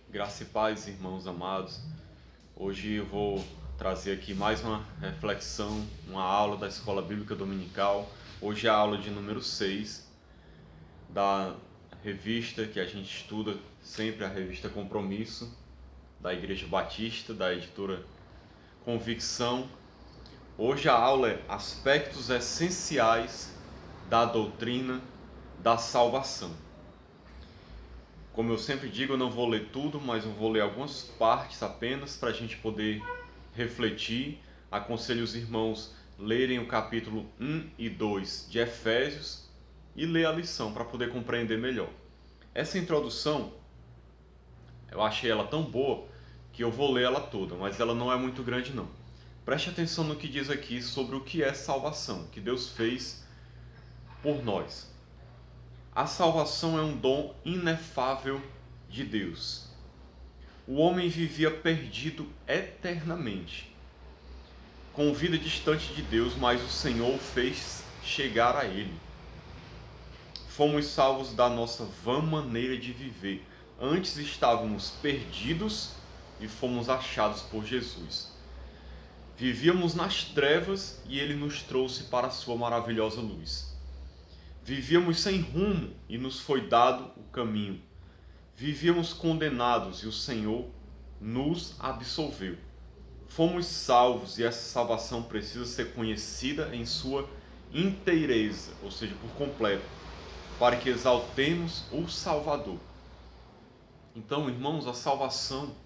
Graça e paz, irmãos amados. Hoje eu vou trazer aqui mais uma reflexão, uma aula da Escola Bíblica Dominical. Hoje é a aula de número 6 da revista que a gente estuda sempre, a revista Compromisso, da Igreja Batista, da editora Convicção. Hoje a aula é Aspectos Essenciais da Doutrina da Salvação. Como eu sempre digo, eu não vou ler tudo, mas eu vou ler algumas partes apenas para a gente poder refletir. Aconselho os irmãos lerem o capítulo 1 e 2 de Efésios e ler a lição para poder compreender melhor. Essa introdução, eu achei ela tão boa que eu vou ler ela toda, mas ela não é muito grande não. Preste atenção no que diz aqui sobre o que é salvação, que Deus fez por nós. A salvação é um dom inefável de Deus. O homem vivia perdido eternamente, com vida distante de Deus, mas o Senhor o fez chegar a Ele. Fomos salvos da nossa vã maneira de viver. Antes estávamos perdidos e fomos achados por Jesus. Vivíamos nas trevas e Ele nos trouxe para a sua maravilhosa luz. Vivíamos sem rumo e nos foi dado o caminho. Vivíamos condenados e o Senhor nos absolveu. Fomos salvos e essa salvação precisa ser conhecida em sua inteireza, ou seja, por completo, para que exaltemos o Salvador. Então, irmãos, a salvação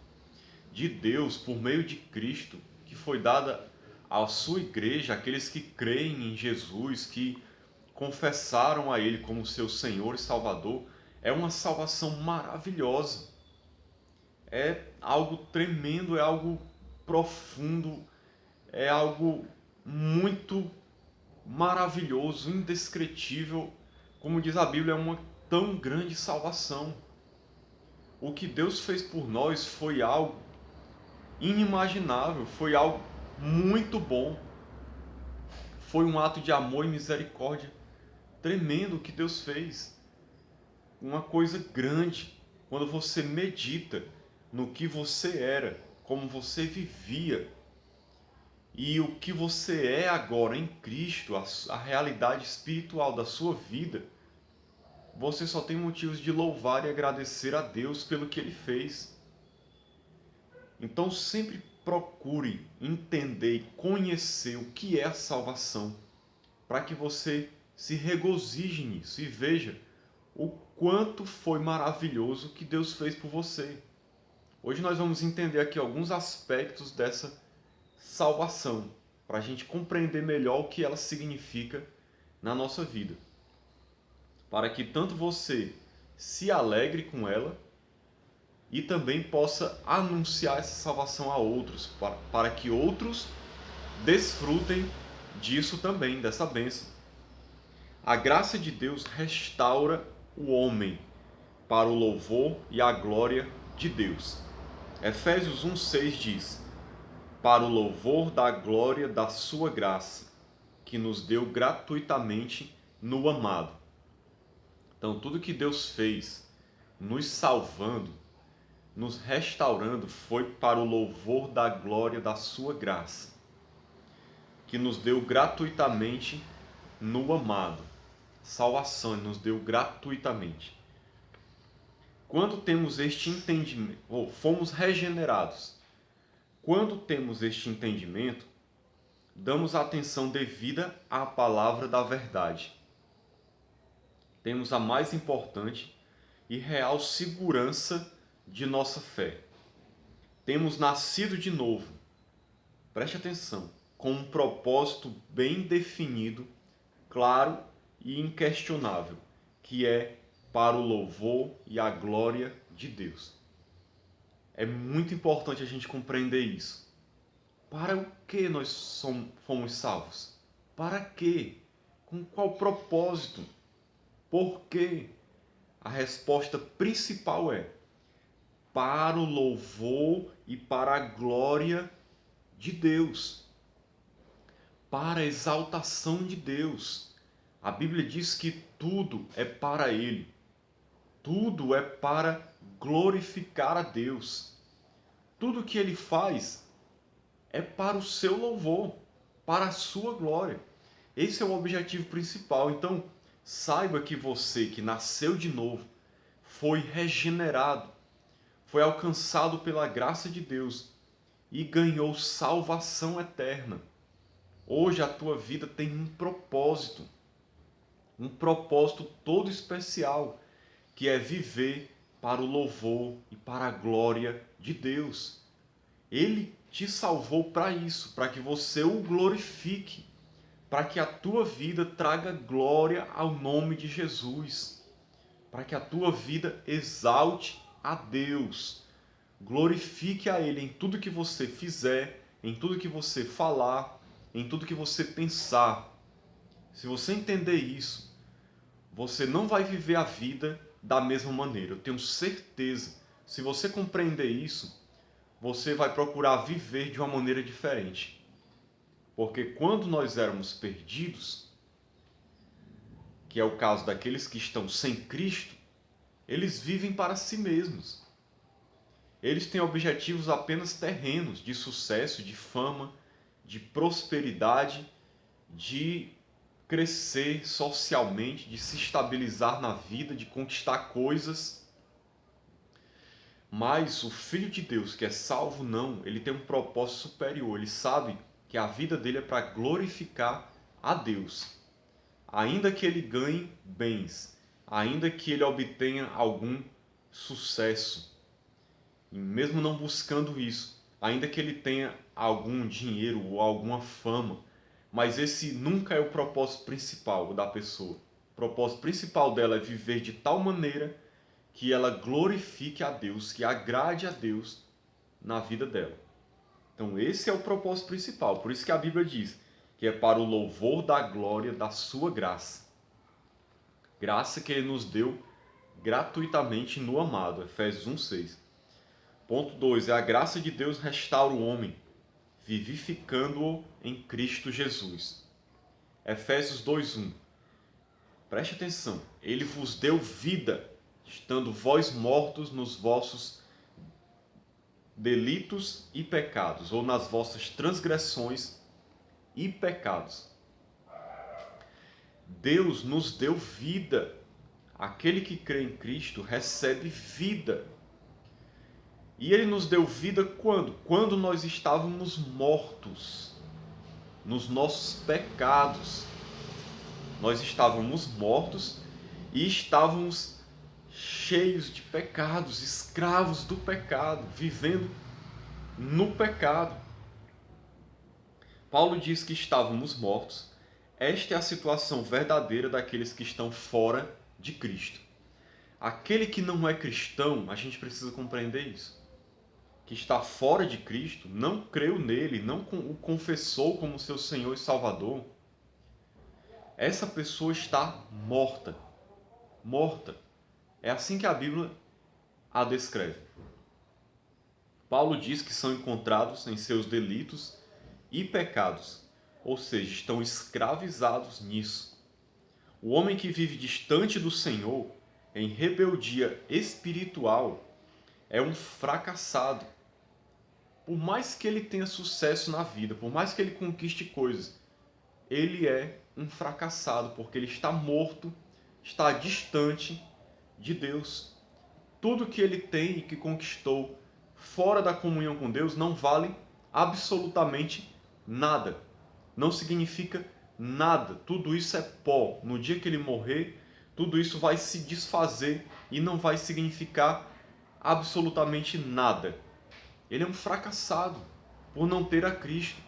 de Deus por meio de Cristo, que foi dada à sua igreja, aqueles que creem em Jesus, que confessaram a Ele como seu Senhor e Salvador, é uma salvação maravilhosa. É algo tremendo, é algo profundo, é algo muito maravilhoso, indescritível. Como diz a Bíblia, é uma tão grande salvação. O que Deus fez por nós foi algo inimaginável, foi algo muito bom. Foi um ato de amor e misericórdia tremendo que Deus fez. Uma coisa grande. Quando você medita no que você era, como você vivia e o que você é agora em Cristo, a realidade espiritual da sua vida, você só tem motivos de louvar e agradecer a Deus pelo que Ele fez. Então sempre procure entender e conhecer o que é a salvação, para que você se regozije nisso e veja o quanto foi maravilhoso o que Deus fez por você. Hoje nós vamos entender aqui alguns aspectos dessa salvação, para a gente compreender melhor o que ela significa na nossa vida. Para que tanto você se alegre com ela e também possa anunciar essa salvação a outros, para que outros desfrutem disso também, dessa bênção. A graça de Deus restaura o homem para o louvor e a glória de Deus. Efésios 1,6 diz: para o louvor da glória da sua graça, que nos deu gratuitamente no amado. Então, tudo que Deus fez, nos salvando, nos restaurando, foi para o louvor da glória da sua graça, que nos deu gratuitamente no amado. Salvação nos deu gratuitamente. Quando temos este entendimento, ou fomos regenerados, quando temos este entendimento, damos atenção devida à palavra da verdade. Temos a mais importante e real segurança de nossa fé. Temos nascido de novo, preste atenção, com um propósito bem definido, claro e inquestionável, que é para o louvor e a glória de Deus. É muito importante a gente compreender isso. Para o que nós fomos salvos? Para quê? Com qual propósito? Por quê? A resposta principal é para o louvor e para a glória de Deus. Para a exaltação de Deus. A Bíblia diz que tudo é para Ele. Tudo é para glorificar a Deus. Tudo que ele faz é para o seu louvor, para a sua glória. Esse é o objetivo principal. Então, saiba que você que nasceu de novo, foi regenerado, foi alcançado pela graça de Deus e ganhou salvação eterna. Hoje a tua vida tem um propósito todo especial, que é viver para o louvor e para a glória de Deus. Ele te salvou para isso, para que você o glorifique, para que a tua vida traga glória ao nome de Jesus, para que a tua vida exalte a Deus, glorifique a Ele em tudo que você fizer, em tudo que você falar, em tudo que você pensar. Se você entender isso, você não vai viver a vida da mesma maneira. Eu tenho certeza. Se você compreender isso, você vai procurar viver de uma maneira diferente. Porque quando nós éramos perdidos, que é o caso daqueles que estão sem Cristo, eles vivem para si mesmos. Eles têm objetivos apenas terrenos, de sucesso, de fama, de prosperidade, de crescer socialmente, de se estabilizar na vida, de conquistar coisas. Mas o Filho de Deus, que é salvo, não, ele tem um propósito superior. Ele sabe que a vida dele é para glorificar a Deus. Ainda que ele ganhe bens, ainda que ele obtenha algum sucesso, e mesmo não buscando isso, ainda que ele tenha algum dinheiro ou alguma fama, mas esse nunca é o propósito principal da pessoa. O propósito principal dela é viver de tal maneira que ela glorifique a Deus, que agrade a Deus na vida dela. Então esse é o propósito principal. Por isso que a Bíblia diz que é para o louvor da glória da sua graça. Graça que ele nos deu gratuitamente no amado. Efésios 1:6. Ponto 2. A graça de Deus restaura o homem, vivificando-o em Cristo Jesus. Efésios 2:1. Preste atenção. Ele vos deu vida, estando vós mortos nos vossos delitos e pecados, ou nas vossas transgressões e pecados. Deus nos deu vida. Aquele que crê em Cristo recebe vida. E ele nos deu vida quando? Quando nós estávamos mortos nos nossos pecados. Nós estávamos mortos e estávamos cheios de pecados, escravos do pecado, vivendo no pecado. Paulo diz que estávamos mortos. Esta é a situação verdadeira daqueles que estão fora de Cristo. Aquele que não é cristão, a gente precisa compreender isso. Que está fora de Cristo, não creu nele, não o confessou como seu Senhor e Salvador. Essa pessoa está morta. Morta. É assim que a Bíblia a descreve. Paulo diz que são encontrados em seus delitos e pecados, ou seja, estão escravizados nisso. O homem que vive distante do Senhor, em rebeldia espiritual, é um fracassado. Por mais que ele tenha sucesso na vida, por mais que ele conquiste coisas, ele é um fracassado, porque ele está morto, está distante de Deus. Tudo que ele tem e que conquistou fora da comunhão com Deus não vale absolutamente nada. Não significa nada. Tudo isso é pó. No dia que ele morrer, tudo isso vai se desfazer e não vai significar absolutamente nada. Ele é um fracassado por não ter a Cristo.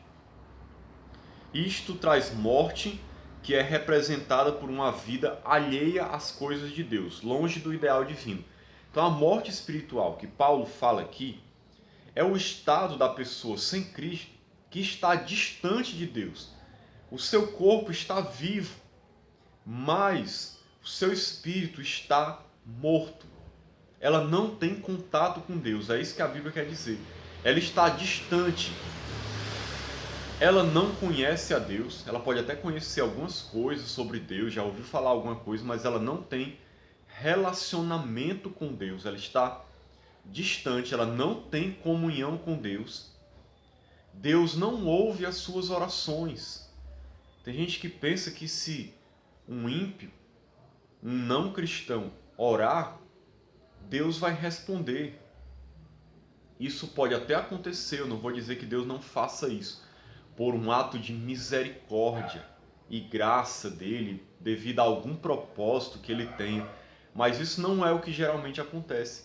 Isto traz morte, que é representada por uma vida alheia às coisas de Deus, longe do ideal divino. Então a morte espiritual que Paulo fala aqui é o estado da pessoa sem Cristo que está distante de Deus. O seu corpo está vivo, mas o seu espírito está morto. Ela não tem contato com Deus, é isso que a Bíblia quer dizer. Ela está distante. Ela não conhece a Deus, ela pode até conhecer algumas coisas sobre Deus, já ouviu falar alguma coisa, mas ela não tem relacionamento com Deus, ela está distante, ela não tem comunhão com Deus, Deus não ouve as suas orações. Tem gente que pensa que se um ímpio, um não cristão, orar, Deus vai responder. Isso pode até acontecer, eu não vou dizer que Deus não faça isso, por um ato de misericórdia e graça dele, devido a algum propósito que ele tem, mas isso não é o que geralmente acontece.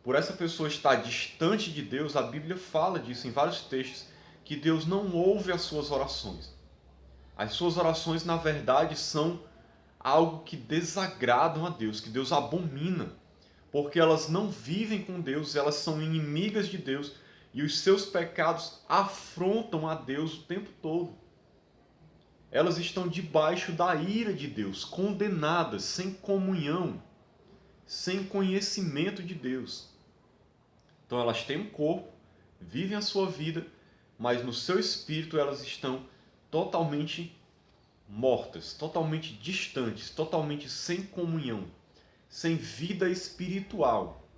Por essa pessoa estar distante de Deus, a Bíblia fala disso em vários textos, que Deus não ouve as suas orações. As suas orações, na verdade, são algo que desagradam a Deus, que Deus abomina, porque elas não vivem com Deus, elas são inimigas de Deus e os seus pecados afrontam a Deus o tempo todo. Elas estão debaixo da ira de Deus, condenadas, sem comunhão, sem conhecimento de Deus. Então elas têm um corpo, vivem a sua vida, mas no seu espírito elas estão totalmente mortas, totalmente distantes, totalmente sem comunhão, sem vida espiritual.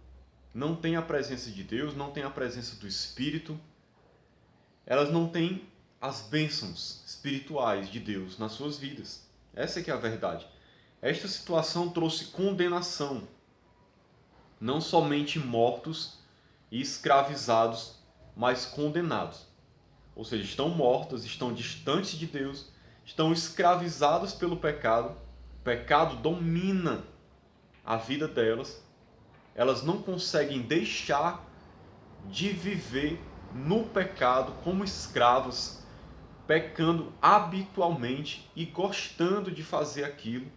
Não tem a presença de Deus, não tem a presença do Espírito. Elas não têm as bênçãos espirituais de Deus nas suas vidas. Essa é que é a verdade. Esta situação trouxe condenação. Não somente mortos e escravizados, mas condenados. Ou seja, estão mortas, estão distantes de Deus, estão escravizadas pelo pecado. O pecado domina a vida delas. Elas não conseguem deixar de viver no pecado como escravas, pecando habitualmente e gostando de fazer aquilo.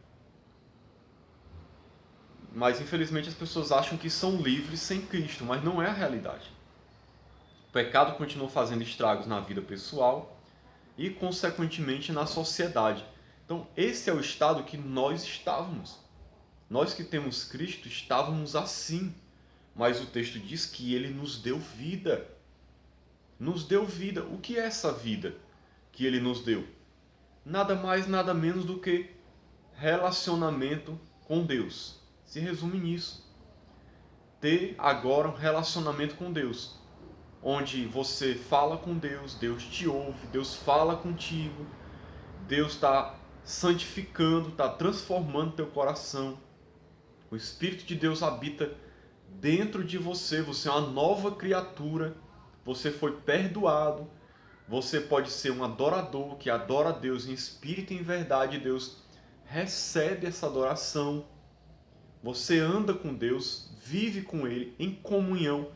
Mas infelizmente as pessoas acham que são livres sem Cristo, mas não é a realidade. O pecado continua fazendo estragos na vida pessoal e consequentemente na sociedade. Então esse é o estado que nós estávamos. Nós que temos Cristo estávamos assim, mas o texto diz que Ele nos deu vida. Nos deu vida. O que é essa vida que Ele nos deu? Nada mais, nada menos do que relacionamento com Deus. Se resume nisso. Ter agora um relacionamento com Deus, onde você fala com Deus, Deus te ouve, Deus fala contigo, Deus está santificando, está transformando teu coração. O Espírito de Deus habita dentro de você, você é uma nova criatura, você foi perdoado, você pode ser um adorador que adora a Deus em espírito e em verdade. Deus recebe essa adoração, você anda com Deus, vive com Ele em comunhão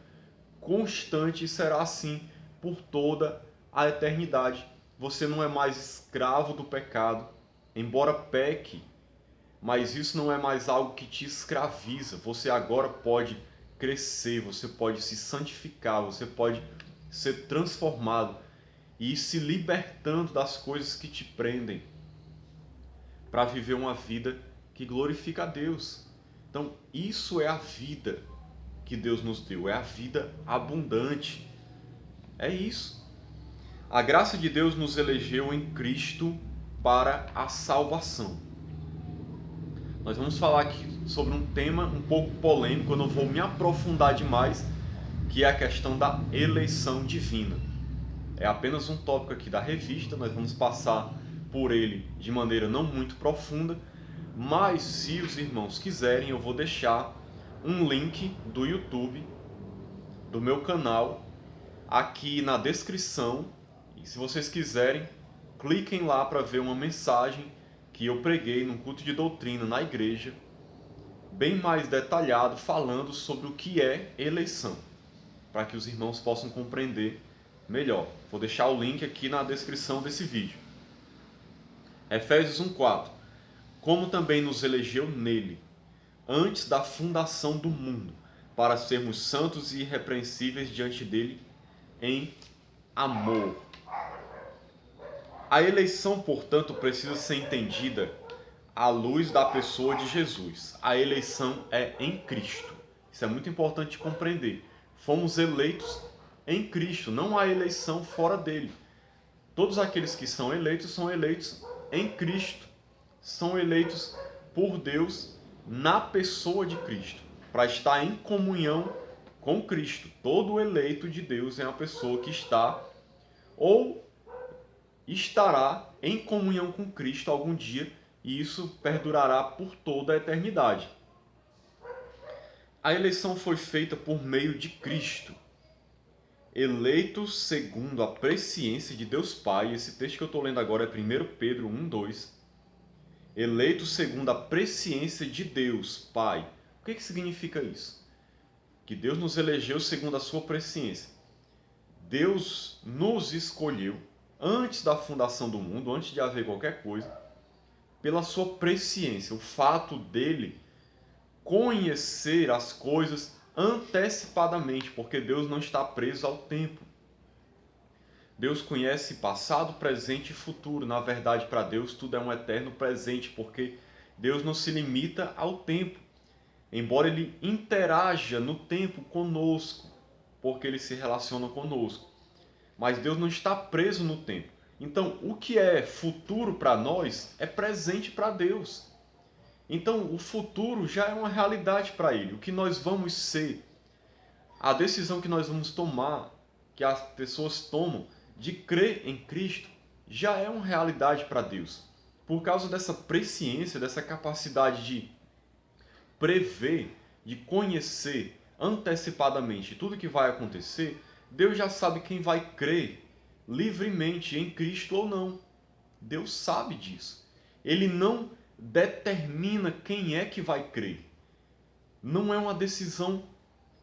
constante e será assim por toda a eternidade. Você não é mais escravo do pecado, embora peque, mas isso não é mais algo que te escraviza. Você agora pode crescer, você pode se santificar, você pode ser transformado e ir se libertando das coisas que te prendem para viver uma vida que glorifica a Deus. Então, isso é a vida que Deus nos deu, é a vida abundante. É isso. A graça de Deus nos elegeu em Cristo para a salvação. Nós vamos falar aqui sobre um tema um pouco polêmico, eu não vou me aprofundar demais, que é a questão da eleição divina. É apenas um tópico aqui da revista, nós vamos passar por ele de maneira não muito profunda, mas se os irmãos quiserem, eu vou deixar um link do YouTube, do meu canal, aqui na descrição. E se vocês quiserem, cliquem lá para ver uma mensagem que eu preguei num culto de doutrina na igreja, bem mais detalhado, falando sobre o que é eleição, para que os irmãos possam compreender melhor. Vou deixar o link aqui na descrição desse vídeo. Efésios 1:4. Como também nos elegeu nele, antes da fundação do mundo, para sermos santos e irrepreensíveis diante dele em amor. A eleição, portanto, precisa ser entendida à luz da pessoa de Jesus. A eleição é em Cristo. Isso é muito importante compreender. Fomos eleitos em Cristo, não há eleição fora dele. Todos aqueles que são eleitos em Cristo. São eleitos por Deus na pessoa de Cristo, para estar em comunhão com Cristo. Todo eleito de Deus é uma pessoa que está ou estará em comunhão com Cristo algum dia, e isso perdurará por toda a eternidade. A eleição foi feita por meio de Cristo, eleitos segundo a presciência de Deus Pai. Esse texto que eu estou lendo agora é 1 Pedro 1:2. Eleitos segundo a presciência de Deus Pai. O que significa isso? Que Deus nos elegeu segundo a sua presciência. Deus nos escolheu antes da fundação do mundo, antes de haver qualquer coisa, pela sua presciência, o fato dele conhecer as coisas antecipadamente, porque Deus não está preso ao tempo. Deus conhece passado, presente e futuro. Na verdade, para Deus tudo é um eterno presente, porque Deus não se limita ao tempo. Embora Ele interaja no tempo conosco, porque Ele se relaciona conosco. Mas Deus não está preso no tempo. Então, o que é futuro para nós é presente para Deus. Então, o futuro já é uma realidade para Ele. O que nós vamos ser, a decisão que nós vamos tomar, que as pessoas tomam de crer em Cristo, já é uma realidade para Deus. Por causa dessa presciência, dessa capacidade de prever, de conhecer antecipadamente tudo que vai acontecer, Deus já sabe quem vai crer livremente em Cristo ou não. Deus sabe disso. Ele não determina quem é que vai crer. Não é uma decisão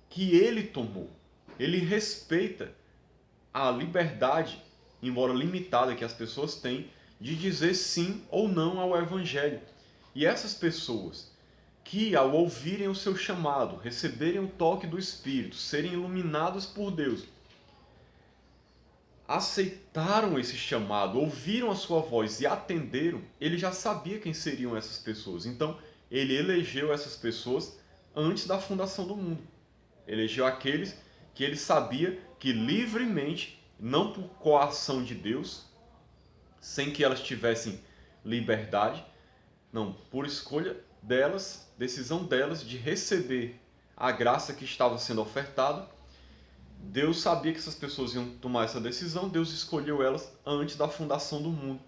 que ele tomou. Ele respeita a liberdade, embora limitada, que as pessoas têm de dizer sim ou não ao Evangelho. E essas pessoas que, ao ouvirem o seu chamado, receberem o toque do Espírito, serem iluminadas por Deus, aceitaram esse chamado, ouviram a sua voz e atenderam, ele já sabia quem seriam essas pessoas. Então, ele elegeu essas pessoas antes da fundação do mundo. Elegeu aqueles que ele sabia que livremente, não por coação de Deus, sem que elas tivessem liberdade, não, por escolha delas, decisão delas de receber a graça que estava sendo ofertada. Deus sabia que essas pessoas iam tomar essa decisão, Deus escolheu elas antes da fundação do mundo.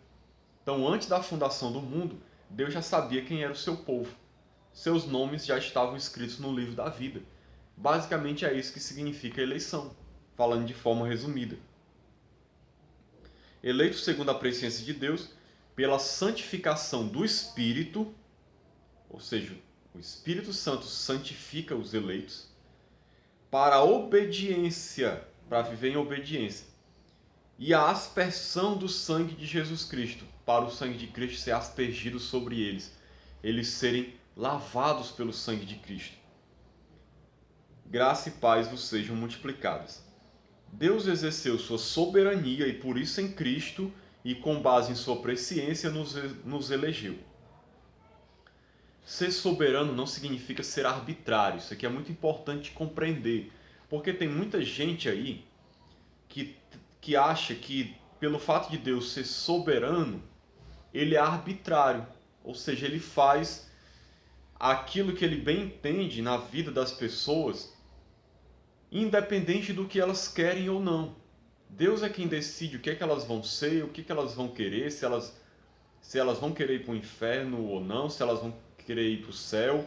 Então, antes da fundação do mundo, Deus já sabia quem era o seu povo. Seus nomes já estavam escritos no livro da vida. Basicamente é isso que significa eleição, falando de forma resumida. Eleito segundo a presciência de Deus, pela santificação do Espírito, ou seja, o Espírito Santo santifica os eleitos, para a obediência, para viver em obediência, e a aspersão do sangue de Jesus Cristo, para o sangue de Cristo ser aspergido sobre eles, eles serem lavados pelo sangue de Cristo. Graça e paz vos sejam multiplicadas. Deus exerceu sua soberania e por isso em Cristo e com base em sua presciência nos elegeu. Ser soberano não significa ser arbitrário. Isso aqui é muito importante compreender, porque tem muita gente aí que acha que pelo fato de Deus ser soberano, ele é arbitrário, ou seja, ele faz aquilo que ele bem entende na vida das pessoas, independente do que elas querem ou não. Deus é quem decide o que é que elas vão ser, o que é que elas vão querer, se elas vão querer ir para o inferno ou não, se elas vão querer ir para o céu,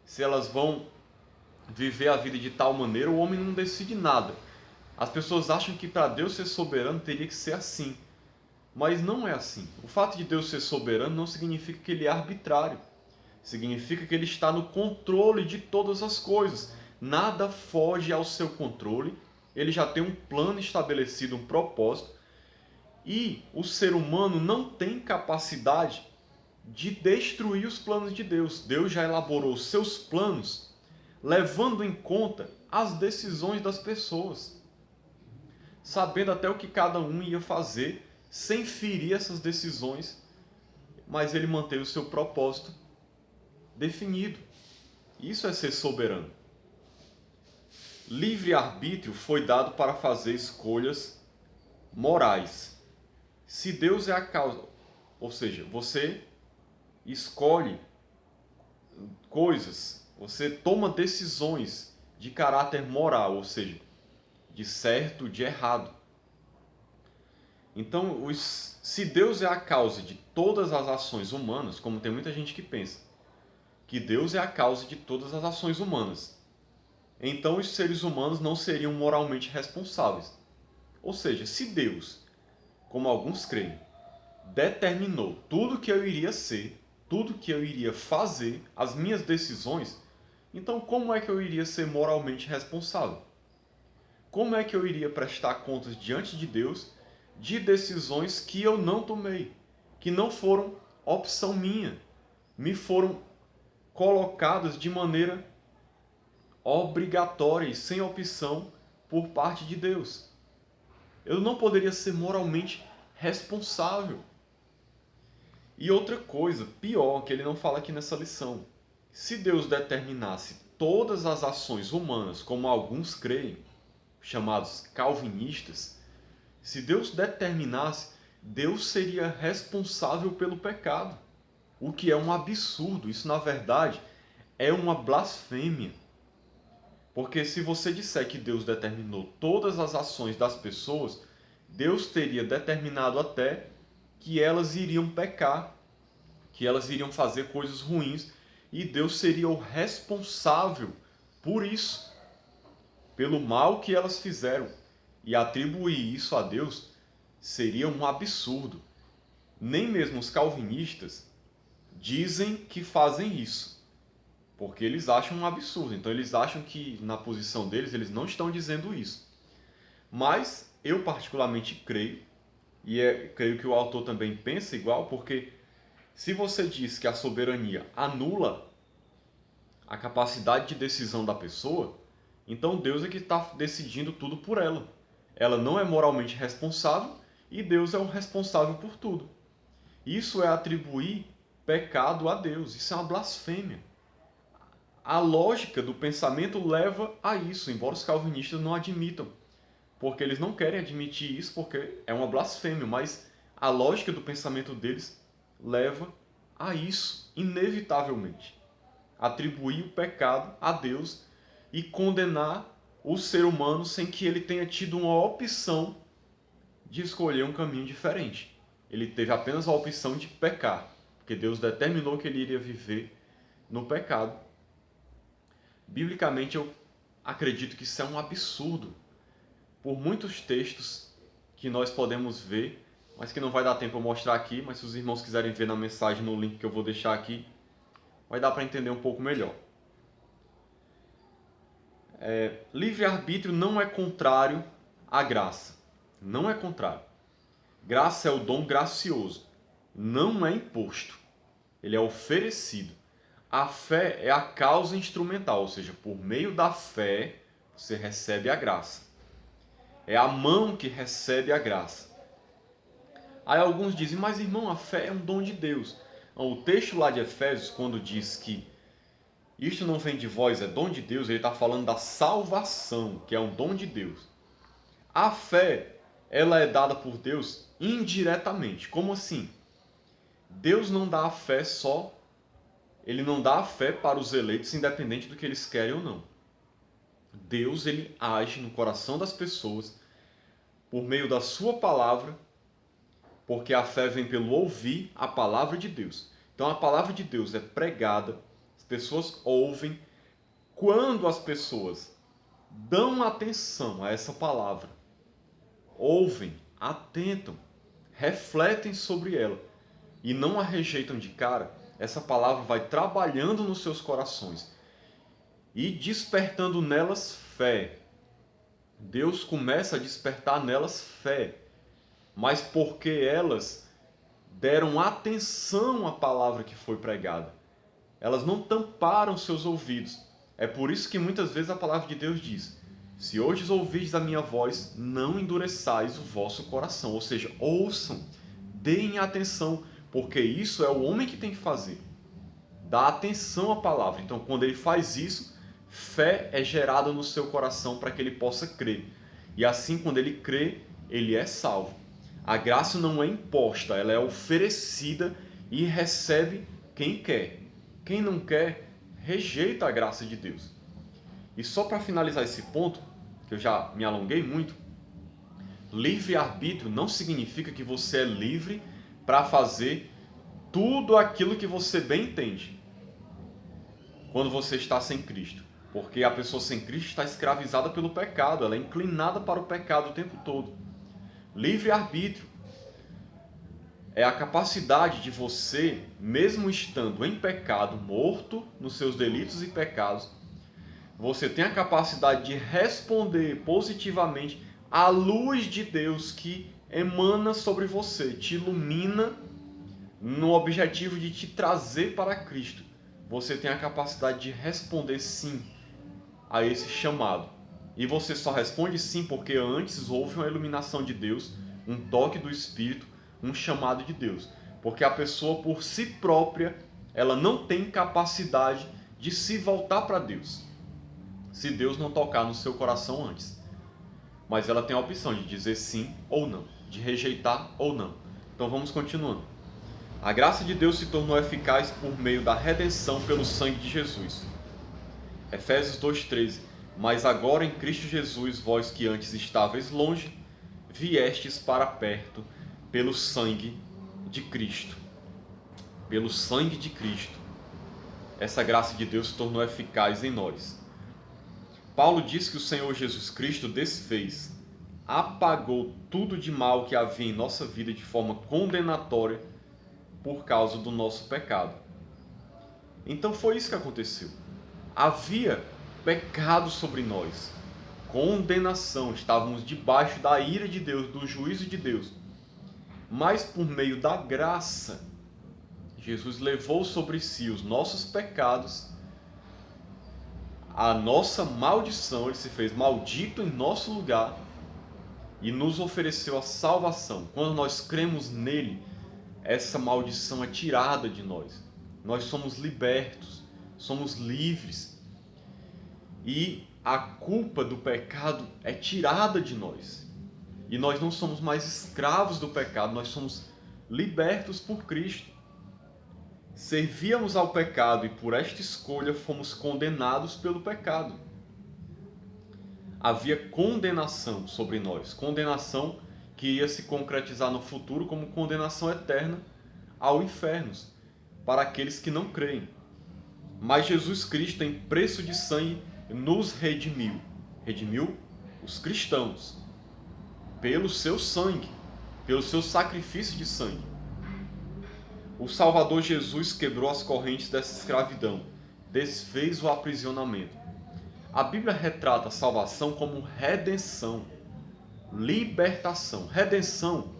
se elas vão viver a vida de tal maneira. O homem não decide nada. As pessoas acham que para Deus ser soberano teria que ser assim, mas não é assim. O fato de Deus ser soberano não significa que ele é arbitrário. Significa que ele está no controle de todas as coisas. Nada foge ao seu controle. Ele já tem um plano estabelecido, um propósito. E o ser humano não tem capacidade de destruir os planos de Deus. Deus já elaborou os seus planos, levando em conta as decisões das pessoas, sabendo até o que cada um ia fazer, sem ferir essas decisões, mas ele manteve o seu propósito definido. Isso é ser soberano. Livre-arbítrio foi dado para fazer escolhas morais. Se Deus é a causa, ou seja, você escolhe coisas, você toma decisões de caráter moral, ou seja, de certo, de errado. Então, se Deus é a causa de todas as ações humanas, como tem muita gente que pensa, que Deus é a causa de todas as ações humanas, então os seres humanos não seriam moralmente responsáveis. Ou seja, se Deus, como alguns creem, determinou tudo que eu iria ser, tudo que eu iria fazer, as minhas decisões, então como é que eu iria ser moralmente responsável? Como é que eu iria prestar contas diante de Deus de decisões que eu não tomei, que não foram opção minha, me foram colocadas de maneira obrigatória e sem opção por parte de Deus? Eu não poderia ser moralmente responsável. E outra coisa, pior, que ele não fala aqui nessa lição. Se Deus determinasse todas as ações humanas, como alguns creem, chamados calvinistas, se Deus determinasse, Deus seria responsável pelo pecado. O que é um absurdo. Isso, na verdade, é uma blasfêmia. Porque se você disser que Deus determinou todas as ações das pessoas, Deus teria determinado até que elas iriam pecar, que elas iriam fazer coisas ruins, e Deus seria o responsável por isso, pelo mal que elas fizeram. E atribuir isso a Deus seria um absurdo. Nem mesmo os calvinistas dizem que fazem isso, porque eles acham um absurdo. Então eles acham que na posição deles eles não estão dizendo isso. Mas eu particularmente creio, e creio que o autor também pensa igual, porque se você diz que a soberania anula a capacidade de decisão da pessoa, então Deus é que está decidindo tudo por ela. Ela não é moralmente responsável e Deus é o responsável por tudo. Isso é atribuir pecado a Deus. Isso é uma blasfêmia. A lógica do pensamento leva a isso, embora os calvinistas não admitam, porque eles não querem admitir isso porque é uma blasfêmia, mas a lógica do pensamento deles leva a isso, inevitavelmente. Atribuir o pecado a Deus e condenar o ser humano sem que ele tenha tido uma opção de escolher um caminho diferente. Ele teve apenas a opção de pecar, porque Deus determinou que ele iria viver no pecado. Biblicamente, eu acredito que isso é um absurdo, por muitos textos que nós podemos ver, mas que não vai dar tempo eu mostrar aqui, mas se os irmãos quiserem ver na mensagem, no link que eu vou deixar aqui, vai dar para entender um pouco melhor. Livre-arbítrio não é contrário à graça. Não é contrário. Graça é o dom gracioso. Não é imposto. Ele é oferecido. A fé é a causa instrumental, ou seja, por meio da fé você recebe a graça. É a mão que recebe a graça. Aí alguns dizem, mas irmão, a fé é um dom de Deus. O texto lá de Efésios, quando diz que isto não vem de vós, é dom de Deus, ele está falando da salvação, que é um dom de Deus. A fé, ela é dada por Deus indiretamente. Como assim? Deus não dá a fé só, ele não dá a fé para os eleitos, independente do que eles querem ou não. Deus, ele age no coração das pessoas por meio da sua palavra, porque a fé vem pelo ouvir a palavra de Deus. Então a palavra de Deus é pregada, as pessoas ouvem. Quando as pessoas dão atenção a essa palavra, ouvem, atentam, refletem sobre ela e não a rejeitam de cara, essa palavra vai trabalhando nos seus corações e despertando nelas fé. Deus começa a despertar nelas fé, mas porque elas deram atenção à palavra que foi pregada. Elas não tamparam seus ouvidos. É por isso que muitas vezes a palavra de Deus diz: se hoje ouvirdes a minha voz, não endureçais o vosso coração. Ou seja, ouçam, deem atenção, porque isso é o homem que tem que fazer. Dá atenção à palavra. Então, quando ele faz isso, fé é gerada no seu coração para que ele possa crer. E assim, quando ele crê, ele é salvo. A graça não é imposta, ela é oferecida e recebe quem quer. Quem não quer, rejeita a graça de Deus. E só para finalizar esse ponto, que eu já me alonguei muito, livre-arbítrio não significa que você é livre para fazer tudo aquilo que você bem entende quando você está sem Cristo. Porque a pessoa sem Cristo está escravizada pelo pecado, ela é inclinada para o pecado o tempo todo. Livre-arbítrio é a capacidade de você, mesmo estando em pecado, morto nos seus delitos e pecados, você tem a capacidade de responder positivamente à luz de Deus que emana sobre você, te ilumina no objetivo de te trazer para Cristo. Você tem a capacidade de responder sim a esse chamado. E você só responde sim porque antes houve uma iluminação de Deus, um toque do Espírito, um chamado de Deus. Porque a pessoa por si própria, ela não tem capacidade de se voltar para Deus, se Deus não tocar no seu coração antes. Mas ela tem a opção de dizer sim ou não, de rejeitar ou não. Então vamos continuando. A graça de Deus se tornou eficaz por meio da redenção pelo sangue de Jesus. Efésios 2,13. Mas agora em Cristo Jesus, vós que antes estáveis longe, viestes para perto pelo sangue de Cristo. Pelo sangue de Cristo. Essa graça de Deus se tornou eficaz em nós. Paulo diz que o Senhor Jesus Cristo desfez, apagou tudo de mal que havia em nossa vida de forma condenatória por causa do nosso pecado. Então foi isso que aconteceu. Havia pecado sobre nós, condenação, estávamos debaixo da ira de Deus, do juízo de Deus. Mas por meio da graça, Jesus levou sobre si os nossos pecados, a nossa maldição, ele se fez maldito em nosso lugar e nos ofereceu a salvação. Quando nós cremos nele, essa maldição é tirada de nós. Nós somos libertos, somos livres. E a culpa do pecado é tirada de nós. E nós não somos mais escravos do pecado, nós somos libertos por Cristo. Servíamos ao pecado e por esta escolha fomos condenados pelo pecado. Havia condenação sobre nós, condenação que ia se concretizar no futuro como condenação eterna ao inferno, para aqueles que não creem. Mas Jesus Cristo, em preço de sangue, nos redimiu. Redimiu os cristãos pelo seu sangue, pelo seu sacrifício de sangue. O Salvador Jesus quebrou as correntes dessa escravidão, desfez o aprisionamento. A Bíblia retrata a salvação como redenção, libertação. Redenção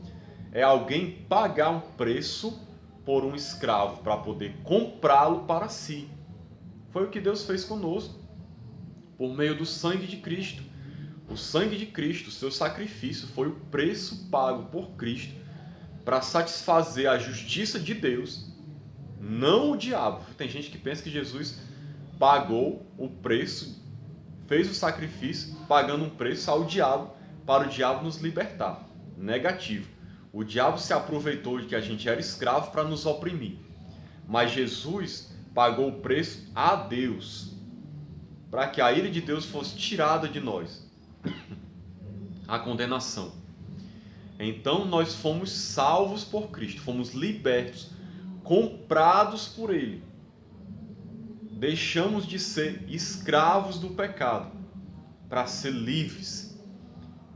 é alguém pagar um preço por um escravo para poder comprá-lo para si. Foi o que Deus fez conosco, por meio do sangue de Cristo. O sangue de Cristo, o seu sacrifício, foi o preço pago por Cristo para satisfazer a justiça de Deus, não o diabo. Tem gente que pensa que Jesus pagou o preço, fez o sacrifício, pagando um preço ao diabo, para o diabo nos libertar. Negativo. O diabo se aproveitou de que a gente era escravo para nos oprimir. Mas Jesus pagou o preço a Deus, para que a ira de Deus fosse tirada de nós. A condenação. Então nós fomos salvos por Cristo, fomos libertos, comprados por Ele. Deixamos de ser escravos do pecado para ser livres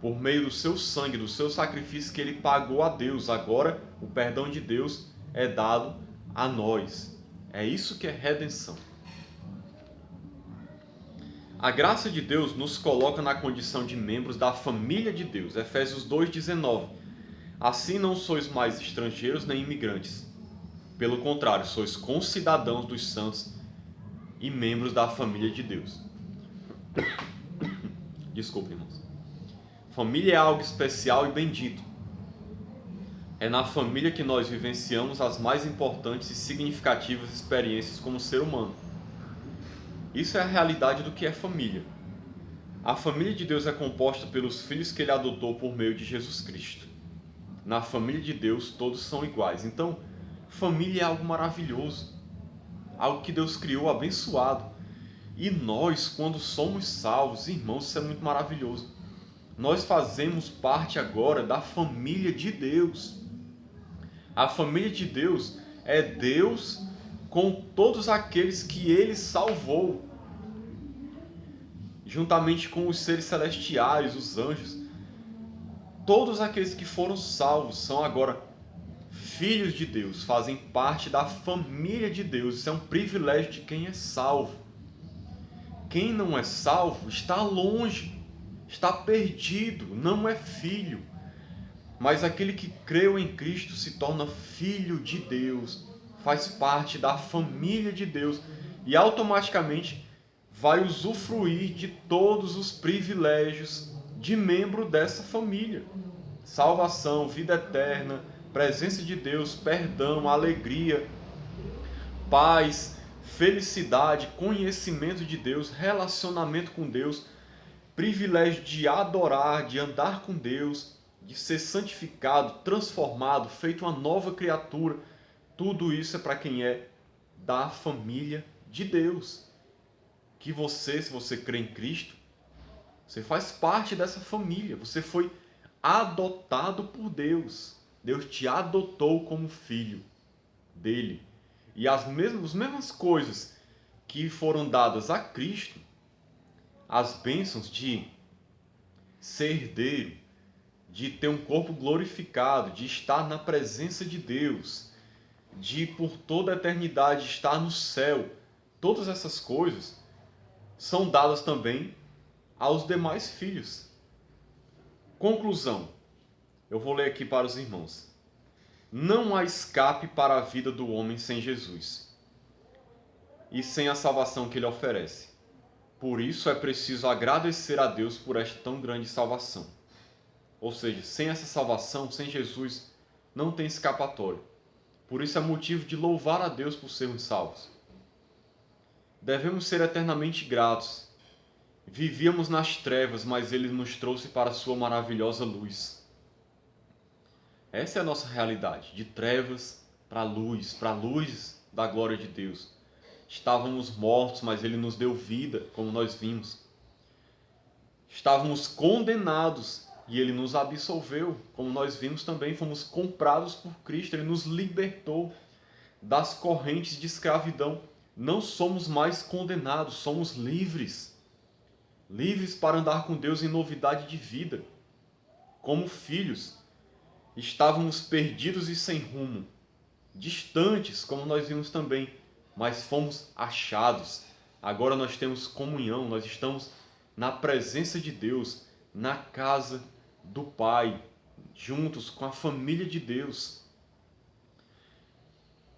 por meio do seu sangue, do seu sacrifício que Ele pagou a Deus. Agora o perdão de Deus é dado a nós. É isso que é redenção. A graça de Deus nos coloca na condição de membros da família de Deus. Efésios 2,19. Assim não sois mais estrangeiros nem imigrantes. Pelo contrário, sois concidadãos dos santos e membros da família de Deus. Desculpe, irmãos. Família é algo especial e bendito. É na família que nós vivenciamos as mais importantes e significativas experiências como ser humano. Isso é a realidade do que é família. A família de Deus é composta pelos filhos que Ele adotou por meio de Jesus Cristo. Na família de Deus todos são iguais. Então, família é algo maravilhoso. algo que Deus criou, abençoado. E nós, quando somos salvos, irmãos, isso é muito maravilhoso. Nós fazemos parte agora da família de Deus. A família de Deus é Deus com todos aqueles que Ele salvou, juntamente com os seres celestiais, os anjos. Todos aqueles que foram salvos são agora filhos de Deus, fazem parte da família de Deus. Isso é um privilégio de quem é salvo. Quem não é salvo está longe, está perdido, não é filho. Mas aquele que creu em Cristo se torna filho de Deus, faz parte da família de Deus e automaticamente vai usufruir de todos os privilégios de membro dessa família. Salvação, vida eterna, presença de Deus, perdão, alegria, paz, felicidade, conhecimento de Deus, relacionamento com Deus, privilégio de adorar, de andar com Deus, de ser santificado, transformado, feito uma nova criatura. Tudo isso é para quem é da família de Deus. Que você, se você crê em Cristo, você faz parte dessa família. Você foi adotado por Deus. Deus te adotou como filho dele. E as mesmas coisas que foram dadas a Cristo, as bênçãos de ser herdeiro, de ter um corpo glorificado, de estar na presença de Deus, de por toda a eternidade estar no céu, todas essas coisas são dadas também aos demais filhos. Conclusão, eu vou ler aqui para os irmãos. Não há escape para a vida do homem sem Jesus e sem a salvação que ele oferece. Por isso é preciso agradecer a Deus por esta tão grande salvação. Ou seja, sem essa salvação, sem Jesus, não tem escapatória. Por isso é motivo de louvar a Deus por sermos salvos. Devemos ser eternamente gratos. Vivíamos nas trevas, mas Ele nos trouxe para a sua maravilhosa luz. Essa é a nossa realidade, de trevas para a luz da glória de Deus. Estávamos mortos, mas Ele nos deu vida, como nós vimos. Estávamos condenados e Ele nos absolveu, como nós vimos também. Fomos comprados por Cristo, Ele nos libertou das correntes de escravidão. Não somos mais condenados, somos livres. Livres para andar com Deus em novidade de vida. Como filhos, estávamos perdidos e sem rumo, distantes, como nós vimos também, mas fomos achados. Agora nós temos comunhão, nós estamos na presença de Deus, na casa do Pai, juntos com a família de Deus.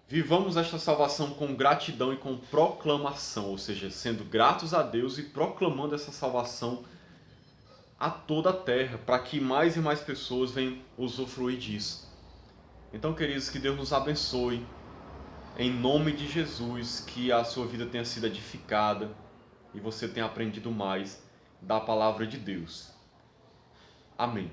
Vivamos esta salvação com gratidão e com proclamação, ou seja, sendo gratos a Deus e proclamando essa salvação a toda a terra, para que mais e mais pessoas venham usufruir disso. Então, queridos, que Deus nos abençoe, em nome de Jesus, que a sua vida tenha sido edificada e você tenha aprendido mais da palavra de Deus. Amém.